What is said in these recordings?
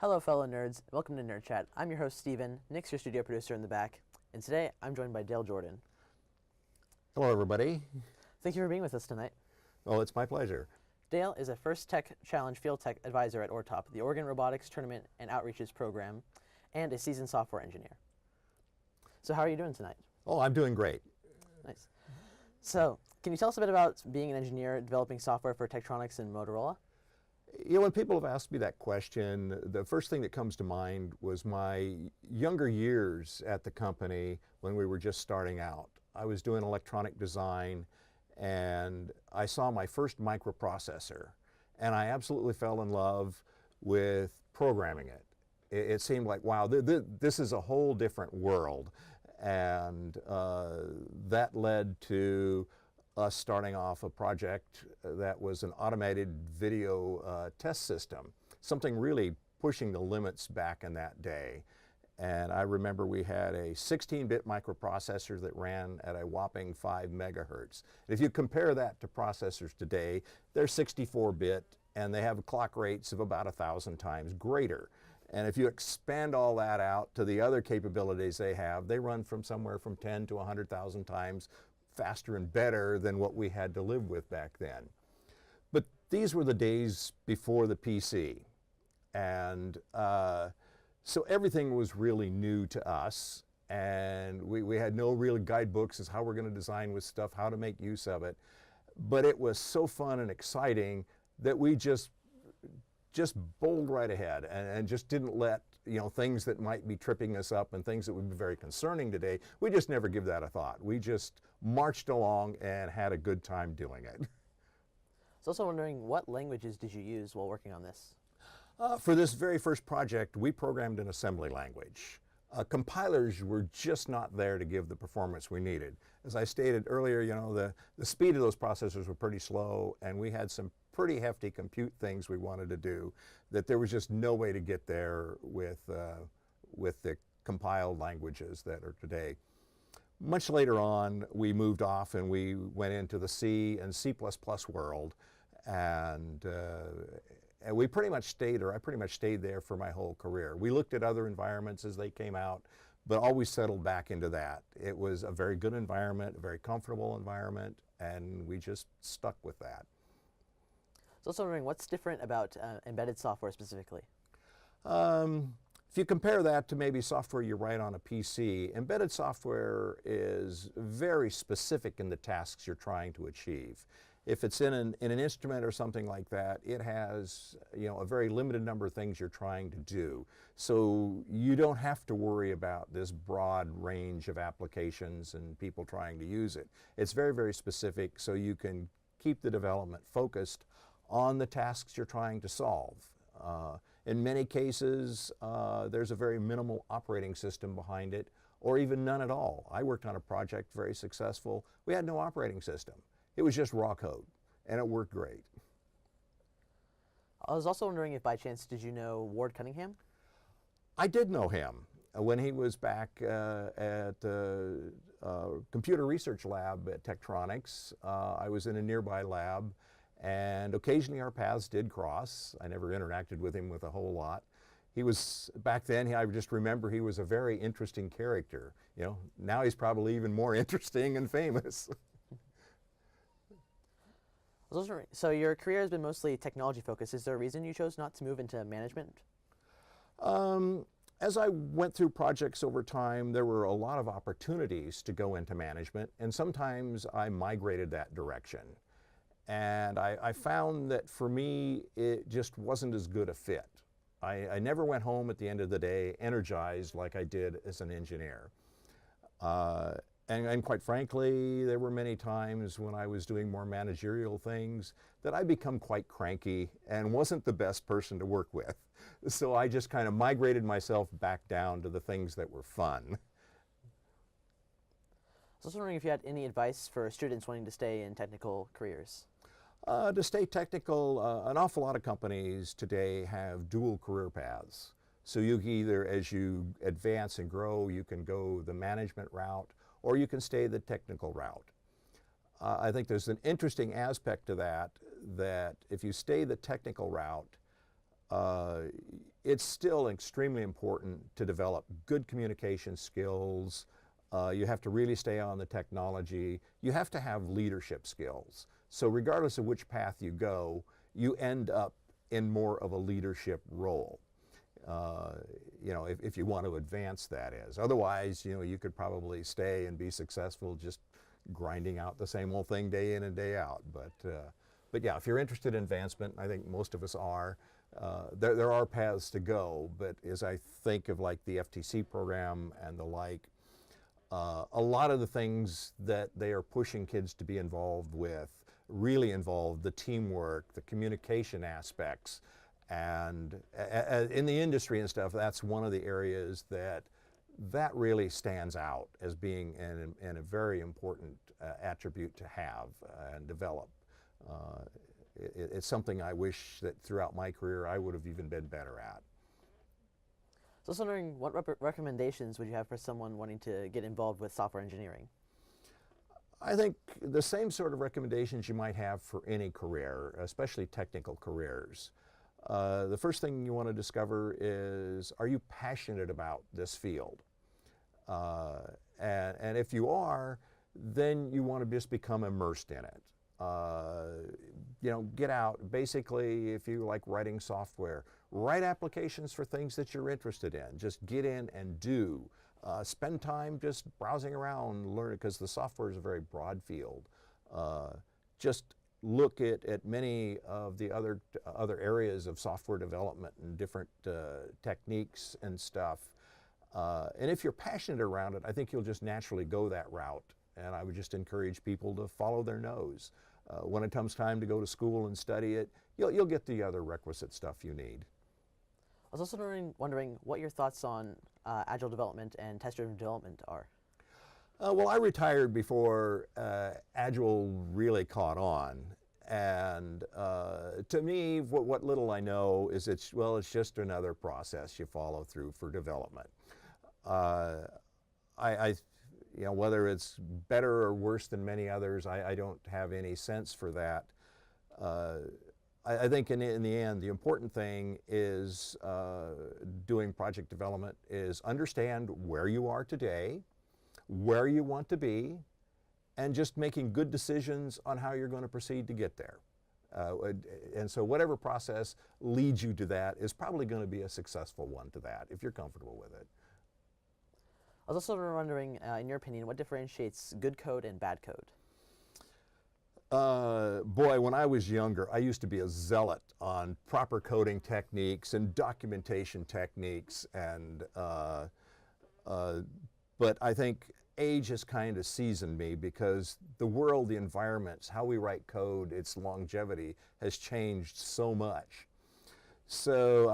Hello fellow nerds, welcome to Nerd Chat. I'm your host Steven, Nick's your studio producer in the back, and today I'm joined by Dale Jordan. Hello everybody. Thank you for being with us tonight. Oh, it's my pleasure. Dale is a First Tech Challenge Field Tech Advisor at ORTOP, the Oregon Robotics Tournament and Outreaches Program, and a seasoned software engineer. So how are you doing tonight? Oh, I'm doing great. Nice. So, can you tell us a bit about being an engineer developing software for Tektronix and Motorola? You know, when people have asked me that question, the first thing that comes to mind was my younger years at the company when we were just starting out. I was doing electronic design and I saw my first microprocessor and I absolutely fell in love with programming it. It seemed like, wow, this is a whole different world. And that led to us starting off a project that was an automated video test system, something really pushing the limits back in that day. And I remember we had a 16-bit microprocessor that ran at a whopping 5 megahertz. If you compare that to processors today, they're 64-bit and they have clock rates of about 1,000 times greater. And if you expand all that out to the other capabilities they have, they run from somewhere from 10 to 100,000 times faster and better than what we had to live with back then. But these were the days before the PC. And so everything was really new to us. And we had no real guidebooks as how we're going to design with stuff, how to make use of it. But it was so fun and exciting that we just bowled right ahead and just didn't let, you know, things that might be tripping us up and things that would be very concerning today, we just never give that a thought. We just marched along and had a good time doing it. I was also wondering, what languages did you use while working on this? For this very first project, we programmed an assembly language. Compilers were just not there to give the performance we needed. As I stated earlier, you know, the speed of those processors were pretty slow, and we had some pretty hefty compute things we wanted to do that there was just no way to get there with the compiled languages that are today. Much later on, we moved off and we went into the C and C++ world, and we pretty much stayed, or I pretty much stayed there for my whole career. We looked at other environments as they came out, but always settled back into that. It was a very good environment, a very comfortable environment, and we just stuck with that. I was also wondering, what's different about embedded software specifically? If you compare that to maybe software you write on a PC, embedded software is very specific in the tasks you're trying to achieve. If it's in an instrument or something like that, it has, you know, a very limited number of things you're trying to do. So you don't have to worry about this broad range of applications and people trying to use it. It's very, very specific, so you can keep the development focused on the tasks you're trying to solve. In many cases, there's a very minimal operating system behind it, or even none at all. I worked on a project, very successful. We had no operating system. It was just raw code, and it worked great. I was also wondering if by chance did you know Ward Cunningham? I did know him when he was back at the computer research lab at Tektronix. I was in a nearby lab, and occasionally our paths did cross. I never interacted with him with a whole lot. He was, back then, I just remember he was a very interesting character. You know, now he's probably even more interesting and famous. So your career has been mostly technology focused. Is there a reason you chose not to move into management? As I went through projects over time, there were a lot of opportunities to go into management, and sometimes I migrated that direction. And I found that for me, it just wasn't as good a fit. I never went home at the end of the day energized like I did as an engineer. And quite frankly, there were many times when I was doing more managerial things that I become quite cranky and wasn't the best person to work with. So I just kind of migrated myself back down to the things that were fun. I was also wondering if you had any advice for students wanting to stay in technical careers. To stay technical, an awful lot of companies today have dual career paths. So you can either, as you advance and grow, you can go the management route, or you can stay the technical route. I think there's an interesting aspect to that, that if you stay the technical route, uh, it's still extremely important to develop good communication skills. You have to really stay on the technology. You have to have leadership skills. So regardless of which path you go, you end up in more of a leadership role. You know, if you want to advance, that is. Otherwise, you know, you could probably stay and be successful just grinding out the same old thing day in and day out. But yeah, if you're interested in advancement, I think most of us are. There are paths to go, but as I think of like the FTC program and the like, a lot of the things that they are pushing kids to be involved with really involve the teamwork, the communication aspects, and in the industry and stuff, that's one of the areas that really stands out as being a very important attribute to have and develop. It's something I wish that throughout my career I would have even been better at. So I was wondering, what recommendations would you have for someone wanting to get involved with software engineering? I think the same sort of recommendations you might have for any career, especially technical careers. The first thing you want to discover is, are you passionate about this field? And if you are, then you want to just become immersed in it. You know, get out. Basically, if you like writing software, write applications for things that you're interested in. Just get in and do. Spend time just browsing around, learn, because the software is a very broad field. Just look at many of the other areas of software development and different techniques and stuff. And if you're passionate around it, I think you'll just naturally go that route. And I would just encourage people to follow their nose. When it comes time to go to school and study it, you'll get the other requisite stuff you need. I was also wondering what your thoughts on agile development and test-driven development are. Well, I retired before Agile really caught on. And to me, what little I know is it's just another process you follow through for development. You know, whether it's better or worse than many others, I don't have any sense for that. I think in the end, the important thing is doing project development is understand where you are today, where you want to be, and just making good decisions on how you're going to proceed to get there. And so whatever process leads you to that is probably going to be a successful one to that, if you're comfortable with it. I was also wondering, in your opinion, what differentiates good code and bad code? Boy, when I was younger, I used to be a zealot on proper coding techniques and documentation techniques, and but I think age has kind of seasoned me, because the world, the environments, how we write code, its longevity has changed so much. So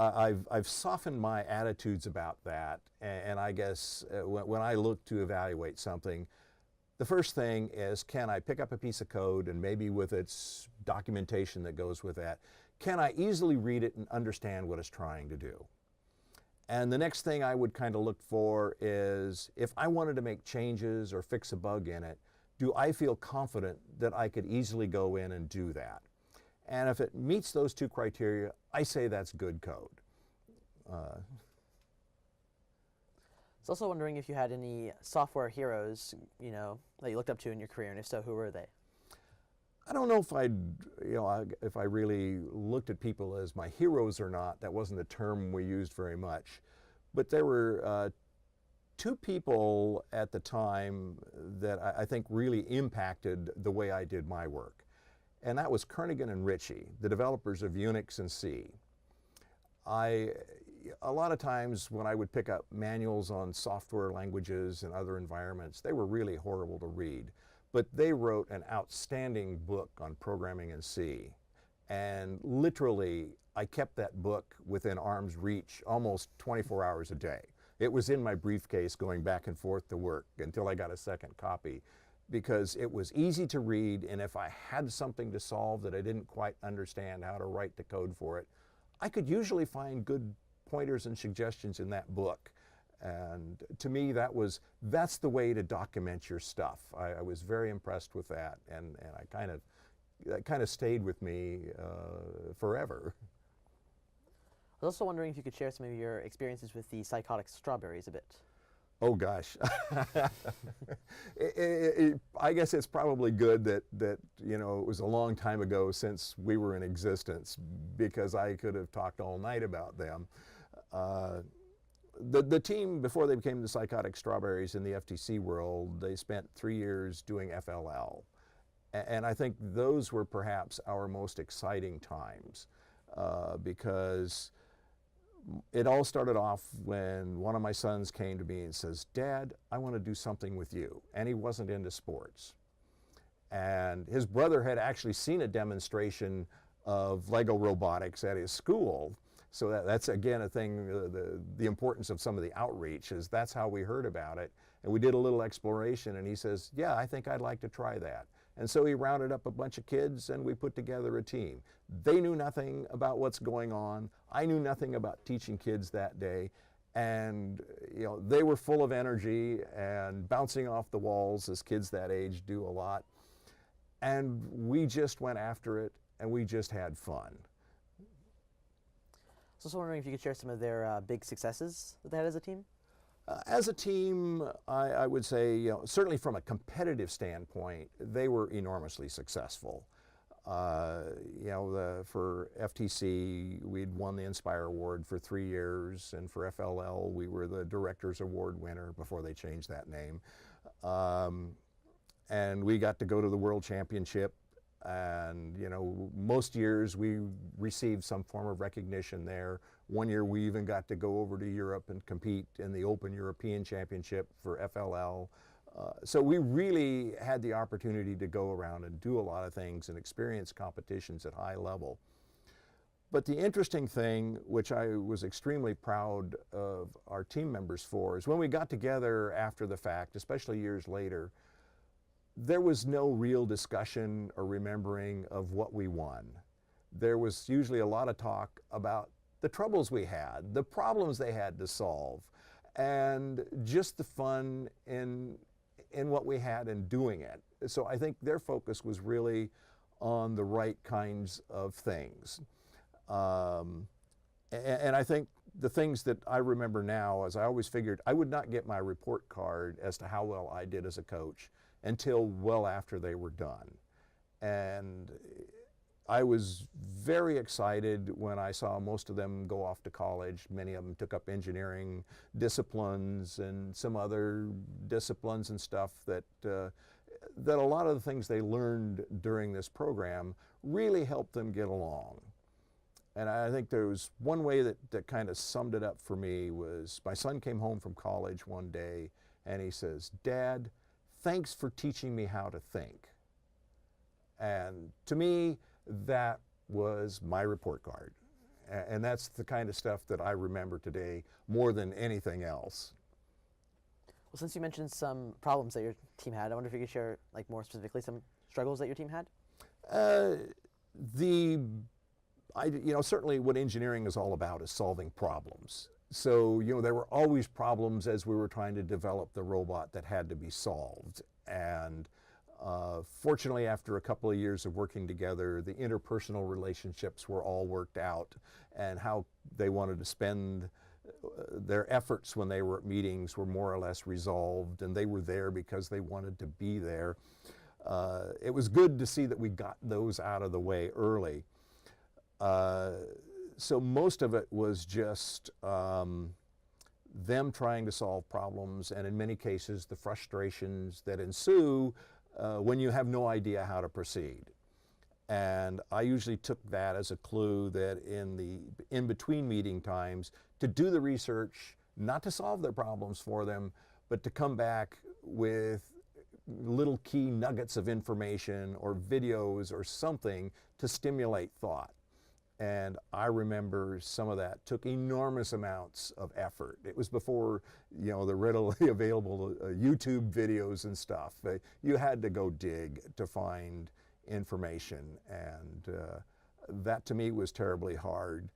I've softened my attitudes about that, and I guess when I look to evaluate something, the first thing is, can I pick up a piece of code, and maybe with its documentation that goes with that, can I easily read it and understand what it's trying to do? And the next thing I would kind of look for is, if I wanted to make changes or fix a bug in it, do I feel confident that I could easily go in and do that? And if it meets those two criteria, I say that's good code. I was also wondering if you had any software heroes, you know, that you looked up to in your career, and if so, who were they? I don't know if I really looked at people as my heroes or not. That wasn't a term we used very much. But there were two people at the time that I think really impacted the way I did my work. And that was Kernighan and Ritchie, the developers of Unix and C. A lot of times when I would pick up manuals on software languages and other environments, they were really horrible to read. But they wrote an outstanding book on programming in C. And literally, I kept that book within arm's reach almost 24 hours a day. It was in my briefcase going back and forth to work until I got a second copy, because it was easy to read, and if I had something to solve that I didn't quite understand how to write the code for it, I could usually find good pointers and suggestions in that book. And to me, that's the way to document your stuff. I was very impressed with that, and that kind of stayed with me forever. was also wondering if you could share some of your experiences with the psychotic strawberries a bit. Oh gosh, I guess it's probably good that you know it was a long time ago since we were in existence, because I could have talked all night about them. The team, before they became the Psychotic Strawberries in the FTC world, they spent 3 years doing FLL, and I think those were perhaps our most exciting times, because it all started off when one of my sons came to me and says, "Dad, I want to do something with you." And he wasn't into sports. And his brother had actually seen a demonstration of Lego robotics at his school. So that's again a thing, the importance of some of the outreach is that's how we heard about it. And we did a little exploration, and he says, "Yeah, I think I'd like to try that." And so he rounded up a bunch of kids and we put together a team. They knew nothing about what's going on. I knew nothing about teaching kids that day. And you know, they were full of energy and bouncing off the walls, as kids that age do a lot. And we just went after it and we just had fun. So I was wondering if you could share some of their big successes that they had as a team. As a team, I would say, you know, certainly from a competitive standpoint, they were enormously successful. You know, for FTC, we'd won the Inspire Award for 3 years, and for FLL, we were the Director's Award winner before they changed that name. And we got to go to the World Championship, and you know, most years we received some form of recognition there. One year we even got to go over to Europe and compete in the Open European Championship for FLL. So we really had the opportunity to go around and do a lot of things and experience competitions at high level. But the interesting thing, which I was extremely proud of our team members for, is when we got together after the fact, especially years later, there was no real discussion or remembering of what we won. There was usually a lot of talk about the troubles we had, the problems they had to solve, and just the fun in what we had in doing it. So I think their focus was really on the right kinds of things. And I think the things that I remember now is I always figured I would not get my report card as to how well I did as a coach until well after they were done. And I was very excited when I saw most of them go off to college. Many of them took up engineering disciplines and some other disciplines and stuff that a lot of the things they learned during this program really helped them get along. And I think there was one way that kind of summed it up for me was my son came home from college one day and he says, "Dad, thanks for teaching me how to think." And to me, that was my report card. And that's the kind of stuff that I remember today more than anything else. Well, since you mentioned some problems that your team had, I wonder if you could share, like, more specifically some struggles that your team had? You know, certainly what engineering is all about is solving problems. So, you know, there were always problems as we were trying to develop the robot that had to be solved. And fortunately, after a couple of years of working together, the interpersonal relationships were all worked out, and how they wanted to spend their efforts when they were at meetings were more or less resolved, and they were there because they wanted to be there. It was good to see that we got those out of the way early. So most of it was just them trying to solve problems, and in many cases the frustrations that ensue when you have no idea how to proceed. And I usually took that as a clue that in between meeting times to do the research, not to solve their problems for them, but to come back with little key nuggets of information or videos or something to stimulate thought. And I remember some of that took enormous amounts of effort. It was before, you know, the readily available YouTube videos and stuff. You had to go dig to find information, and that to me was terribly hard.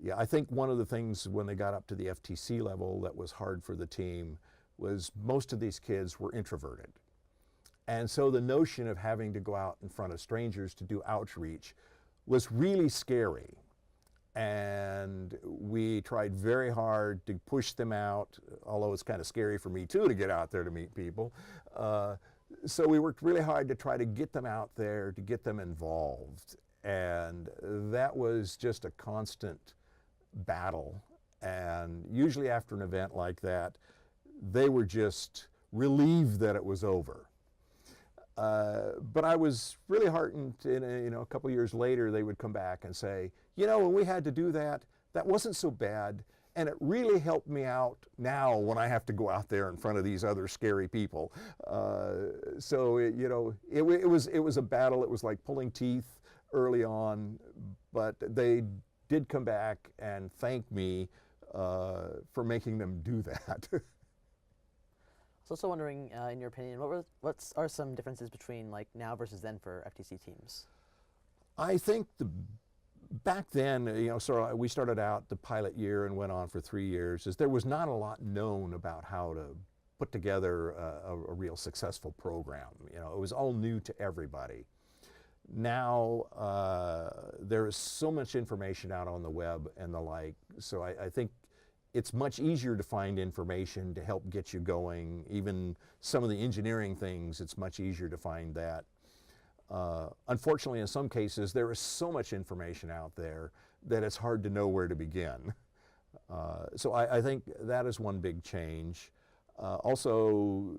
Yeah, I think one of the things when they got up to the FTC level that was hard for the team was most of these kids were introverted. And so the notion of having to go out in front of strangers to do outreach was really scary. And we tried very hard to push them out, although it's kind of scary for me too to get out there to meet people. So we worked really hard to try to get them out there, to get them involved. And that was just a constant battle. And usually after an event like that, they were just relieved that it was over. But I was really heartened, a couple years later, they would come back and say, when we had to do that, that wasn't so bad, and it really helped me out now when I have to go out there in front of these other scary people. It was a battle. It was like pulling teeth early on, but they did come back and thank me for making them do that. I was also wondering, in your opinion, what are some differences between like now versus then for FTC teams? I think back then, we started out the pilot year and went on for 3 years, there was not a lot known about how to put together a real successful program. It was all new to everybody. Now there is so much information out on the web and the like, so I think it's much easier to find information to help get you going. Even some of the engineering things, it's much easier to find that. Unfortunately, in some cases, there is so much information out there that it's hard to know where to begin. So I think that is one big change. Also,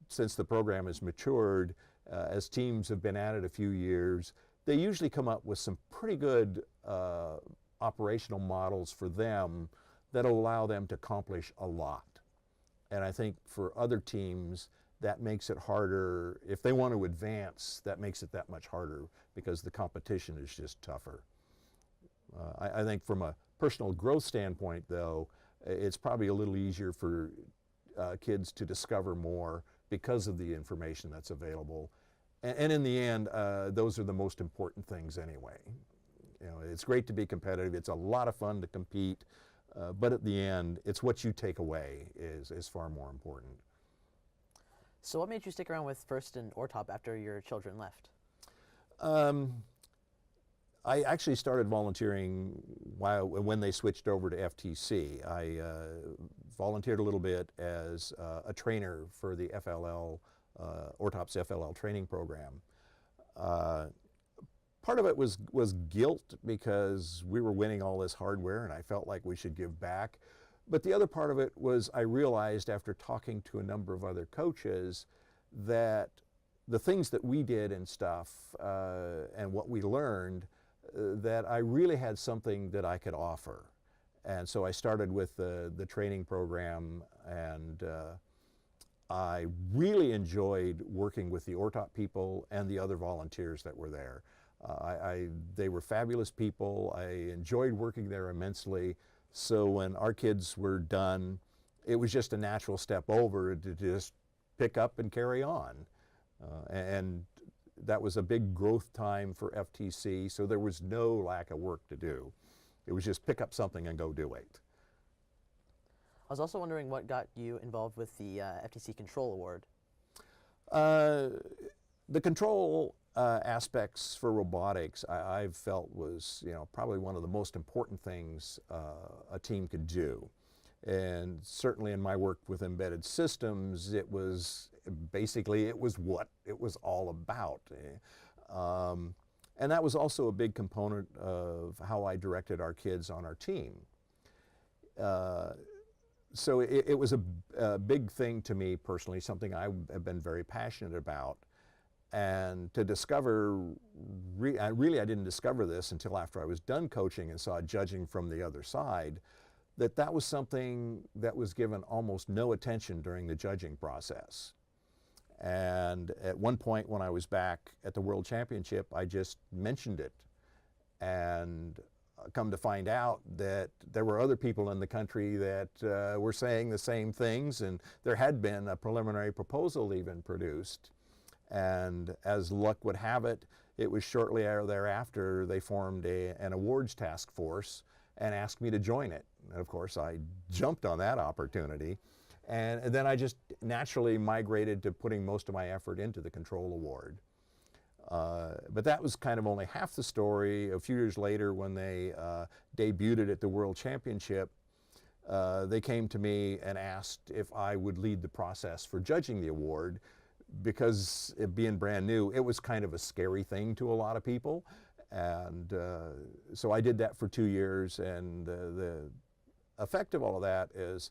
since the program has matured, as teams have been at it a few years, they usually come up with some pretty good operational models for them that allow them to accomplish a lot. And I think for other teams, that makes it harder. If they want to advance, that makes it that much harder because the competition is just tougher. I think from a personal growth standpoint, though, it's probably a little easier for kids to discover more because of the information that's available. And in the end, those are the most important things anyway. It's great to be competitive. It's a lot of fun to compete. But at the end, it's what you take away is far more important. So what made you stick around with First and Ortop after your children left? I actually started volunteering when they switched over to FTC. I volunteered a little bit as a trainer for the FLL, Ortop's FLL training program. Part of it was guilt because we were winning all this hardware and I felt like we should give back. But the other part of it was I realized after talking to a number of other coaches that the things that we did and stuff and what we learned, that I really had something that I could offer. And so I started with the training program, and I really enjoyed working with the Ortop people and the other volunteers that were there. They were fabulous people. I enjoyed working there immensely. So when our kids were done, it was just a natural step over to just pick up and carry on. And that was a big growth time for FTC, so there was no lack of work to do. It was just pick up something and go do it. I was also wondering what got you involved with the FTC Control Award. The control aspects for robotics, I've felt was probably one of the most important things a team could do. And certainly in my work with embedded systems, it was what it was all about. And that was also a big component of how I directed our kids on our team. So it was a big thing to me personally, something I have been very passionate about. And to discover, I didn't discover this until after I was done coaching and saw judging from the other side, that was something that was given almost no attention during the judging process. And at one point when I was back at the World Championship, I just mentioned it. And come to find out that there were other people in the country that were saying the same things, and there had been a preliminary proposal even produced. And as luck would have it, it was shortly thereafter they formed an awards task force and asked me to join it. And of course, I jumped on that opportunity. And then I just naturally migrated to putting most of my effort into the Control Award. But that was kind of only half the story. A few years later, when they debuted it at the World Championship, they came to me and asked if I would lead the process for judging the award, because it being brand new, it was kind of a scary thing to a lot of people. And so I did that for 2 years, and the effect of all of that is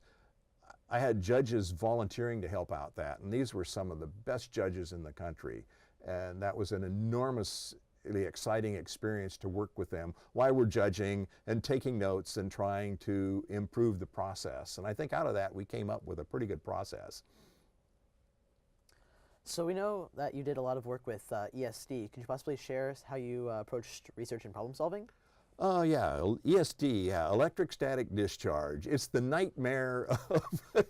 I had judges volunteering to help out that, and these were some of the best judges in the country, and that was an enormously exciting experience to work with them while we're judging and taking notes and trying to improve the process. And I think out of that we came up with a pretty good process. So we know that you did a lot of work with ESD. Could you possibly share how you approached research and problem solving? Yeah, ESD, electric static discharge. It's the nightmare of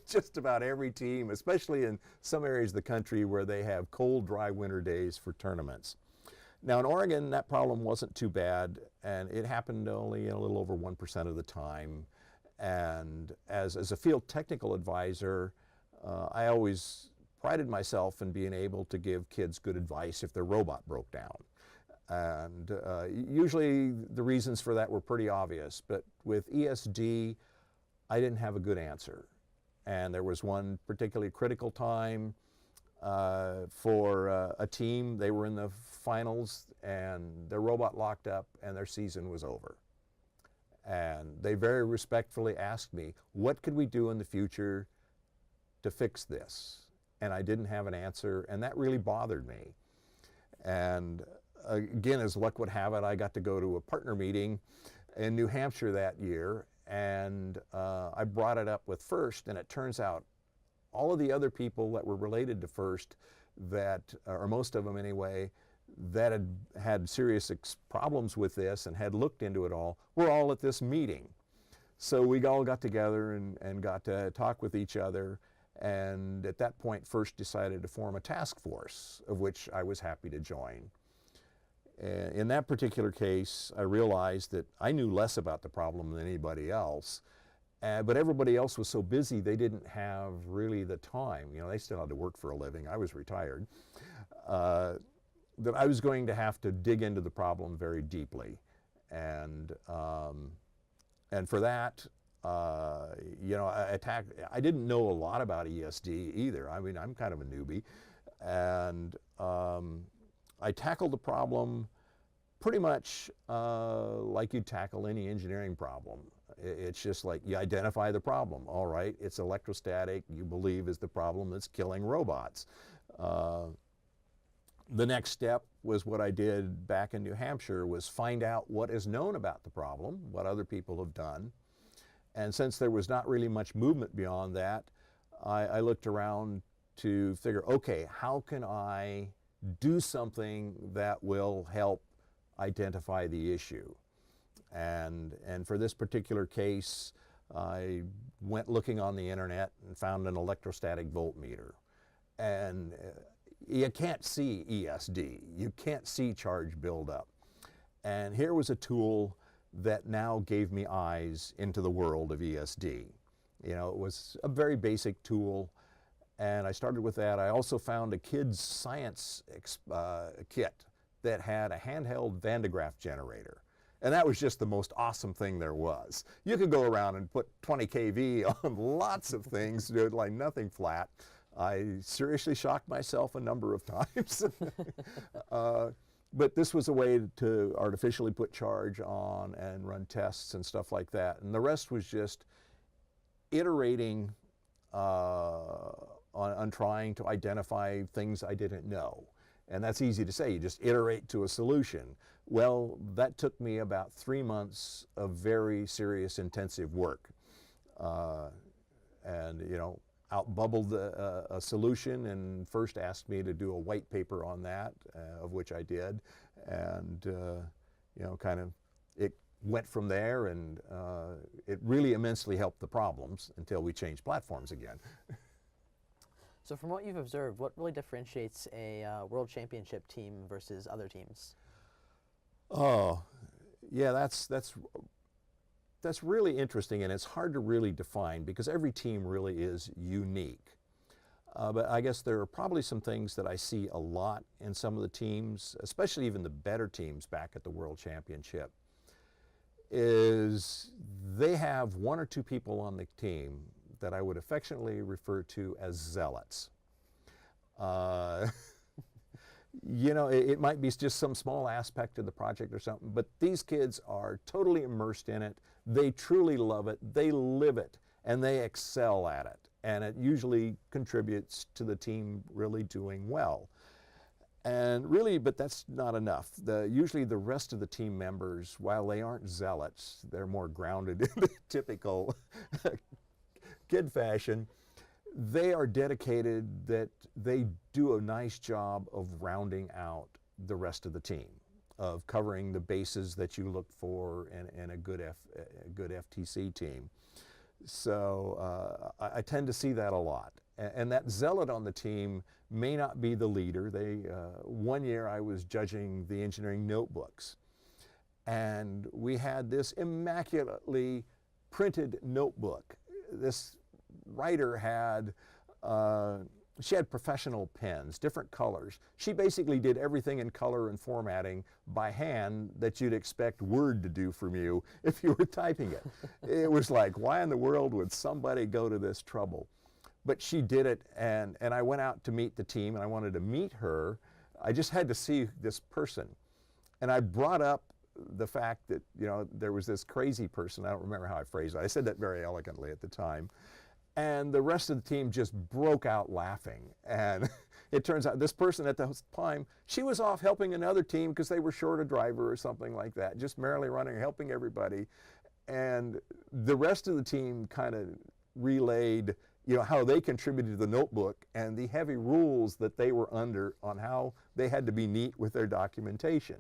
just about every team, especially in some areas of the country where they have cold, dry winter days for tournaments. Now in Oregon, that problem wasn't too bad, and it happened only a little over 1% of the time. And as a field technical advisor, I always prided myself in being able to give kids good advice if their robot broke down. And usually the reasons for that were pretty obvious, but with ESD, I didn't have a good answer. And there was one particularly critical time for a team. They were in the finals, and their robot locked up, and their season was over. And they very respectfully asked me, what could we do in the future to fix this? And I didn't have an answer, and that really bothered me. And again, as luck would have it, I got to go to a partner meeting in New Hampshire that year, and I brought it up with FIRST, and it turns out all of the other people that were related to FIRST, that, or most of them anyway, that had had serious problems with this and had looked into it all, were all at this meeting. So we all got together and got to talk with each other, and at that point FIRST decided to form a task force, of which I was happy to join. In that particular case, I realized that I knew less about the problem than anybody else, but everybody else was so busy they didn't have really the time. You know, they still had to work for a living. I was retired. That I was going to have to dig into the problem very deeply. And for that, you know, I didn't know a lot about ESD either. I mean, I'm kind of a newbie. And I tackled the problem pretty much like you'd tackle any engineering problem. It's just like you identify the problem. All right, it's electrostatic, you believe is the problem that's killing robots. The next step was what I did back in New Hampshire, was find out what is known about the problem, what other people have done. And since there was not really much movement beyond that, I looked around to figure, okay, how can I do something that will help identify the issue? And for this particular case, I went looking on the internet and found an electrostatic voltmeter. And you can't see ESD, you can't see charge buildup. And here was a tool that now gave me eyes into the world of ESD. You know, it was a very basic tool, and I started with that. I also found a kid's science kit that had a handheld Van de Graaff generator. And that was just the most awesome thing there was. You could go around and put 20 kV on lots of things, do it like nothing flat. I seriously shocked myself a number of times. But this was a way to artificially put charge on and run tests and stuff like that. And the rest was just iterating on trying to identify things I didn't know. And that's easy to say, you just iterate to a solution. Well, that took me about 3 months of very serious, intensive work. And, you know, outbubbled a solution, and FIRST asked me to do a white paper on that, of which I did. And, you know, kind of, it went from there, and it really immensely helped the problems until we changed platforms again. So from what you've observed, what really differentiates a world championship team versus other teams? Oh, yeah, that's really interesting, and it's hard to really define because every team really is unique. But I guess there are probably some things that I see a lot in some of the teams, especially even the better teams back at the World Championship, is they have one or two people on the team that I would affectionately refer to as zealots. You know, it might be just some small aspect of the project or something, but these kids are totally immersed in it. They truly love it. They live it, and they excel at it. And it usually contributes to the team really doing well. And really, but that's not enough. Usually the rest of the team members, while they aren't zealots, they're more grounded in the typical kid fashion. They are dedicated, that they do a nice job of rounding out the rest of the team, of covering the bases that you look for in a good FTC team. So I tend to see that a lot. And that zealot on the team may not be the leader. One year I was judging the engineering notebooks, and we had this immaculately printed notebook. This writer had, she had professional pens, different colors. She basically did everything in color and formatting by hand that you'd expect Word to do from you if you were typing it. It was like, why in the world would somebody go to this trouble? But she did it, and I went out to meet the team, and I wanted to meet her. I just had to see this person. And I brought up the fact that, you know, there was this crazy person. I don't remember how I phrased it. I said that very elegantly at the time. And the rest of the team just broke out laughing. And it turns out this person at the time, she was off helping another team because they were short a driver or something like that, just merrily running, helping everybody. And the rest of the team kind of relayed, you know, how they contributed to the notebook and the heavy rules that they were under on how they had to be neat with their documentation.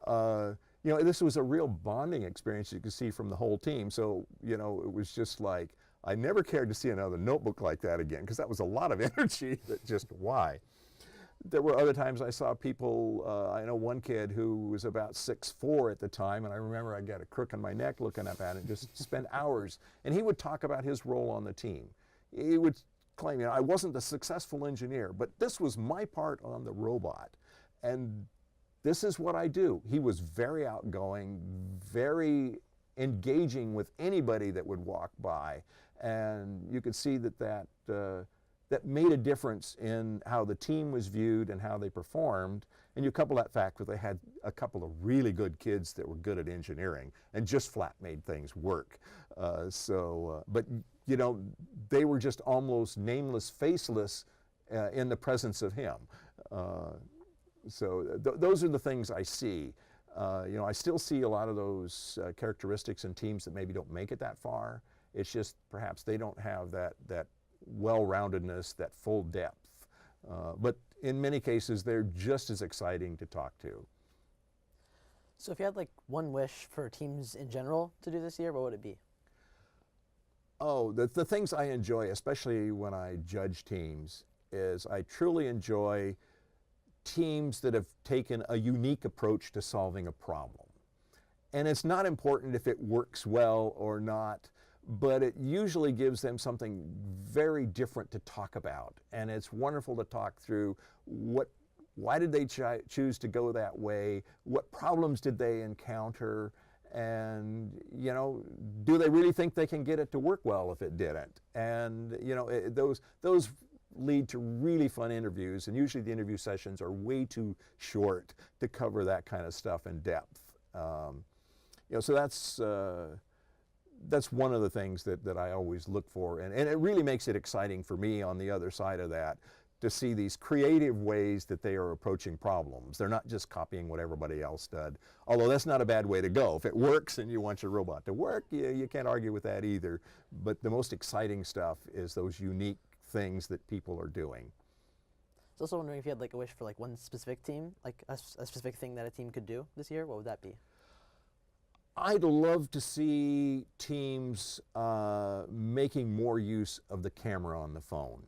You know, this was a real bonding experience you could see from the whole team. So, you know, it was just like, I never cared to see another notebook like that again, because that was a lot of energy. That just, why? There were other times I saw people, I know one kid who was about 6'4" at the time, and I remember I got a crook in my neck looking up at it, just spent hours. And he would talk about his role on the team. He would claim, you know, I wasn't the successful engineer, but this was my part on the robot. And this is what I do. He was very outgoing, very engaging with anybody that would walk by. And you could see that made a difference in how the team was viewed and how they performed. And you couple that fact with they had a couple of really good kids that were good at engineering and just flat made things work. But you know, they were just almost nameless, faceless in the presence of him. Those are the things I see. You know, I still see a lot of those characteristics in teams that maybe don't make it that far. It's just perhaps they don't have that well-roundedness, that full depth. But in many cases, they're just as exciting to talk to. So if you had like one wish for teams in general to do this year, what would it be? Oh, the things I enjoy, especially when I judge teams, is I truly enjoy teams that have taken a unique approach to solving a problem. And it's not important if it works well or not, but it usually gives them something very different to talk about. And it's wonderful to talk through why did they choose to go that way? What problems did they encounter? And, you know, do they really think they can get it to work well if it didn't? And, you know, those lead to really fun interviews, and usually the interview sessions are way too short to cover that kind of stuff in depth. You know, so that's one of the things that I always look for, and it really makes it exciting for me on the other side of that to see these creative ways that they are approaching problems. They're not just copying what everybody else did, although that's not a bad way to go. If it works and you want your robot to work, you can't argue with that either. But the most exciting stuff is those unique things that people are doing. I was also wondering if you had like a wish for like one specific team, like a specific thing that a team could do this year, what would that be? I'd love to see teams making more use of the camera on the phone.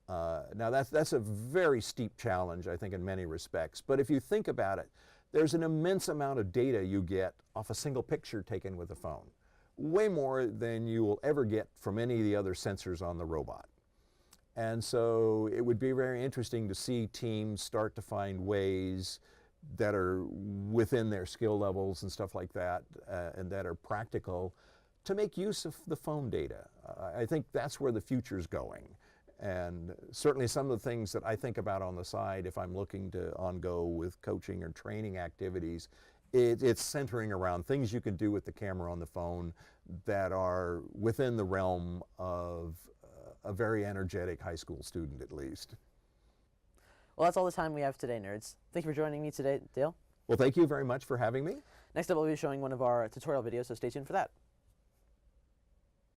Now that's a very steep challenge, I think, in many respects. But if you think about it, there's an immense amount of data you get off a single picture taken with a phone. Way more than you will ever get from any of the other sensors on the robot. And so it would be very interesting to see teams start to find ways that are within their skill levels and stuff like that, and that are practical to make use of the phone data. I think that's where the future's going. And certainly some of the things that I think about on the side if I'm looking to on-go with coaching or training activities, it's centering around things you can do with the camera on the phone that are within the realm of a very energetic high school student at least. Well, that's all the time we have today, nerds. Thank you for joining me today, Dale. Well, thank you very much for having me. Next up, I'll be showing one of our tutorial videos, so stay tuned for that.